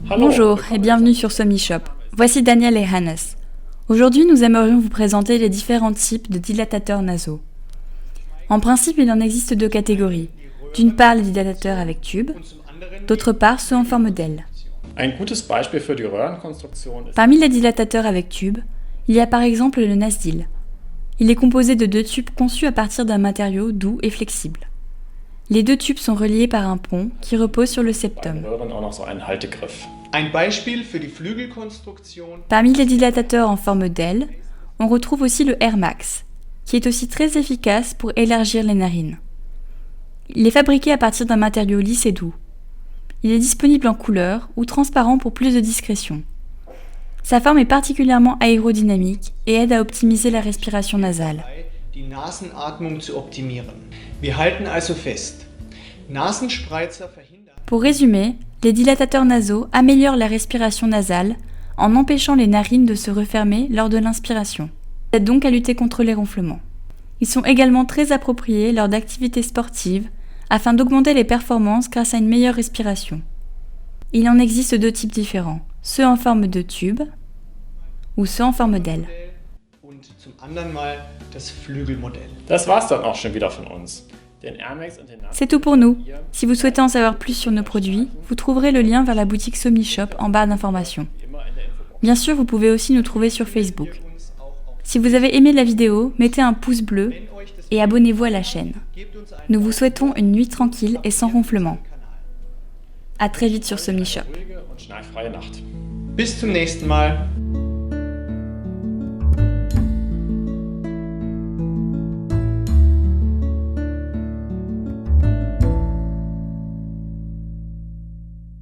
Bonjour et bienvenue sur SomiShop. Voici Daniel et Hannes. Aujourd'hui, nous aimerions vous présenter les différents types de dilatateurs nasaux. En principe, il en existe deux catégories. D'une part, les dilatateurs avec tube, d'autre part, ceux en forme d'aile. Parmi les dilatateurs avec tube, il y a par exemple le Nasdil. Il est composé de deux tubes conçus à partir d'un matériau doux et flexible. Les deux tubes sont reliés par un pont qui repose sur le septum. Parmi les dilatateurs en forme d'aile, on retrouve aussi le Air Max, qui est aussi très efficace pour élargir les narines. Il est fabriqué à partir d'un matériau lisse et doux. Il est disponible en couleur ou transparent pour plus de discrétion. Sa forme est particulièrement aérodynamique et aide à optimiser la respiration nasale. Pour résumer, les dilatateurs nasaux améliorent la respiration nasale en empêchant les narines de se refermer lors de l'inspiration. Ils aident donc à lutter contre les ronflements. Ils sont également très appropriés lors d'activités sportives afin d'augmenter les performances grâce à une meilleure respiration. Il en existe deux types différents, ceux en forme de tube ou ceux en forme d'aile. C'est tout pour nous. Si vous souhaitez en savoir plus sur nos produits, vous trouverez le lien vers la boutique SomiShop en barre d'informations. Bien sûr, vous pouvez aussi nous trouver sur Facebook. Si vous avez aimé la vidéo, mettez un pouce bleu et abonnez-vous à la chaîne. Nous vous souhaitons une nuit tranquille et sans ronflement. À très vite sur SomiShop. Bis zum nächsten Mal.